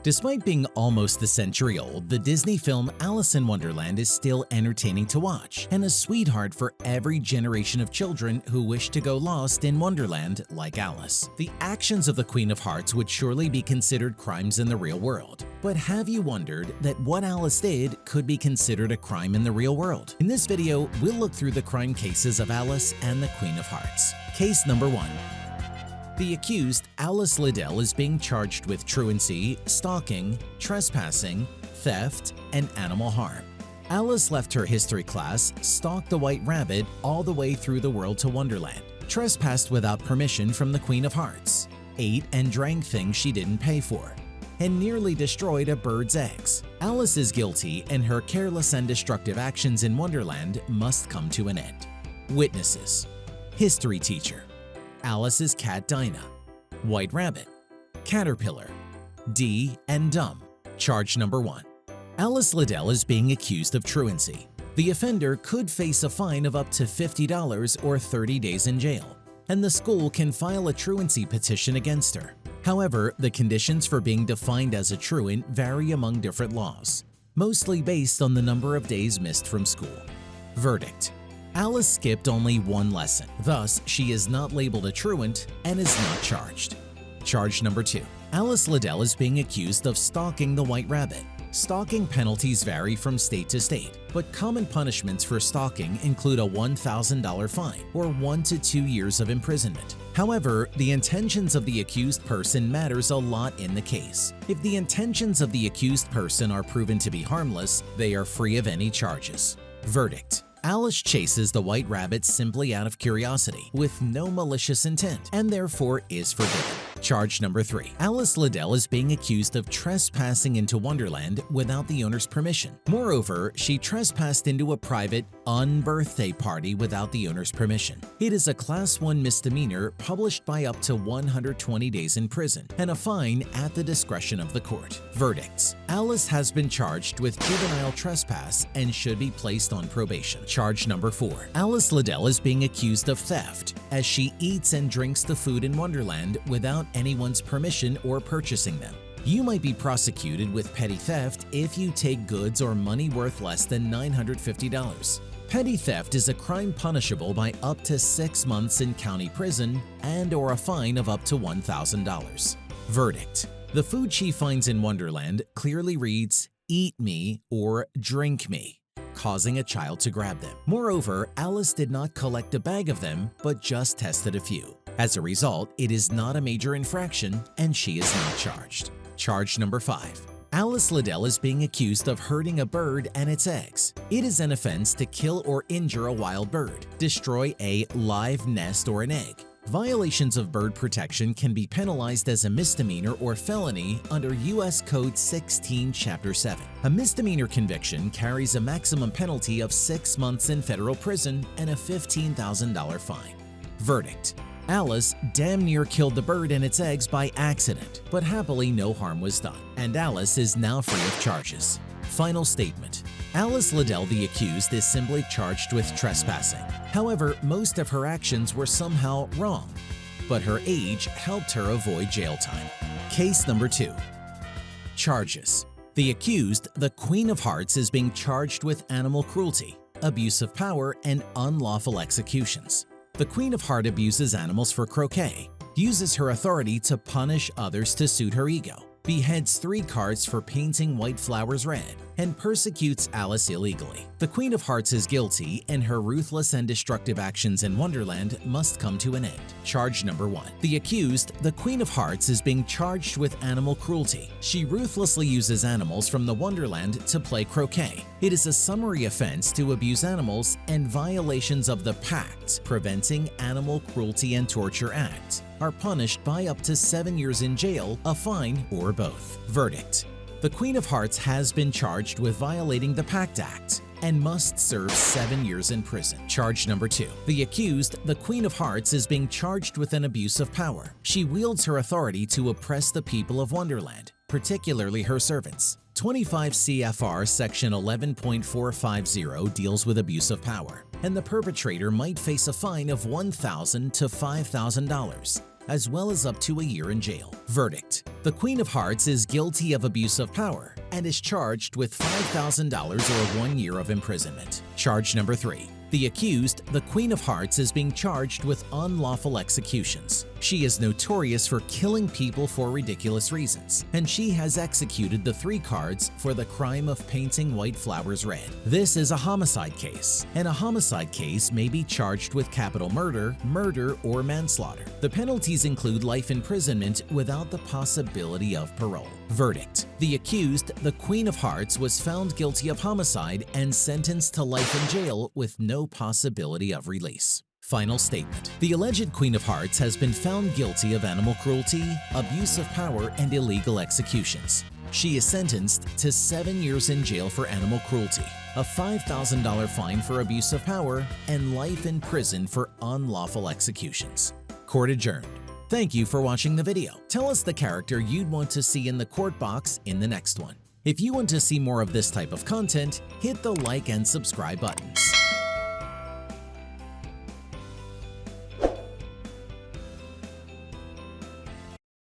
Despite being almost a century old, the Disney film Alice in Wonderland is still entertaining to watch and a sweetheart for every generation of children who wish to go lost in Wonderland like Alice. The actions of the Queen of Hearts would surely be considered crimes in the real world. But have you wondered that what Alice did could be considered a crime in the real world? In this video, we'll look through the crime cases of Alice and the Queen of Hearts. Case number 1. The accused, Alice Liddell, is being charged with truancy, stalking, trespassing, theft, and animal harm. Alice left her history class, stalked the White Rabbit all the way through the world to Wonderland, trespassed without permission from the Queen of Hearts, ate and drank things she didn't pay for, and nearly destroyed a bird's eggs. Alice is guilty, and her careless and destructive actions in Wonderland must come to an end. Witnesses: history teacher, Alice's cat Dinah, White Rabbit, Caterpillar, Dee, and Dumb. Charge number 1. Alice Liddell is being accused of truancy. The offender could face a fine of up to $50 or 30 days in jail, and the school can file a truancy petition against her. However, the conditions for being defined as a truant vary among different laws, mostly based on the number of days missed from school. Verdict: Alice skipped only one lesson, thus she is not labeled a truant and is not charged. Charge number 2. Alice Liddell is being accused of stalking the White Rabbit. Stalking penalties vary from state to state, but common punishments for stalking include a $1,000 fine or 1 to 2 years of imprisonment. However, the intentions of the accused person matters a lot in the case. If the intentions of the accused person are proven to be harmless, they are free of any charges. Verdict: Alice chases the White Rabbit simply out of curiosity, with no malicious intent, and therefore is forgiven. Charge number 3. Alice Liddell is being accused of trespassing into Wonderland without the owner's permission. Moreover, she trespassed into a private, unbirthday party without the owner's permission. It is a Class 1 misdemeanor punished by up to 120 days in prison and a fine at the discretion of the court. Verdicts: Alice has been charged with juvenile trespass and should be placed on probation. Charge number 4. Alice Liddell is being accused of theft, as she eats and drinks the food in Wonderland without anyone's permission or purchasing them. You might be prosecuted with petty theft if you take goods or money worth less than $950. Petty theft is a crime punishable by up to 6 months in county prison and/or a fine of up to $1,000. Verdict: the food she finds in Wonderland clearly reads, "Eat me" or "Drink me," causing a child to grab them. Moreover, Alice did not collect a bag of them, but just tested a few. As a result, it is not a major infraction, and she is not charged. Charge number 5. Alice Liddell is being accused of hurting a bird and its eggs. It is an offense to kill or injure a wild bird, destroy a live nest or an egg. Violations of bird protection can be penalized as a misdemeanor or felony under U.S. Code 16, Chapter 7. A misdemeanor conviction carries a maximum penalty of 6 months in federal prison and a $15,000 fine. Verdict: Alice damn near killed the bird and its eggs by accident, but happily no harm was done, and Alice is now free of charges. Final statement: Alice Liddell, the accused, is simply charged with trespassing. However, most of her actions were somehow wrong, but her age helped her avoid jail time. Case number 2. Charges: the accused, the Queen of Hearts, is being charged with animal cruelty, abuse of power, and unlawful executions. The Queen of Hearts abuses animals for croquet, uses her authority to punish others to suit her ego, beheads 3 carts for painting white flowers red, and persecutes Alice illegally. The Queen of Hearts is guilty, and her ruthless and destructive actions in Wonderland must come to an end. Charge number 1. The accused, the Queen of Hearts, is being charged with animal cruelty. She ruthlessly uses animals from the Wonderland to play croquet. It is a summary offense to abuse animals, and violations of the Pact Preventing Animal Cruelty and Torture Act are punished by up to 7 years in jail, a fine, or both. Verdict: the Queen of Hearts has been charged with violating the Pact Act and must serve 7 years in prison. Charge number 2. The accused, the Queen of Hearts, is being charged with an abuse of power. She wields her authority to oppress the people of Wonderland, particularly her servants. 25 CFR Section 11.450 deals with abuse of power, and the perpetrator might face a fine of $1,000 to $5,000. as well as up to a year in jail. Verdict: the Queen of Hearts is guilty of abuse of power and is charged with $5,000 or 1 year of imprisonment. Charge number 3. The accused, the Queen of Hearts, is being charged with unlawful executions. She is notorious for killing people for ridiculous reasons, and she has executed the 3 cards for the crime of painting white flowers red. This is a homicide case, and a homicide case may be charged with capital murder, murder, or manslaughter. The penalties include life imprisonment without the possibility of parole. Verdict: the accused, the Queen of Hearts, was found guilty of homicide and sentenced to life in jail with no possibility of release. Final statement: the alleged Queen of Hearts has been found guilty of animal cruelty, abuse of power, and illegal executions. She is sentenced to 7 years in jail for animal cruelty, a $5,000 fine for abuse of power, and life in prison for unlawful executions. Court adjourned. Thank you for watching the video. Tell us the character you'd want to see in the court box in the next one. If you want to see more of this type of content, hit the like and subscribe buttons.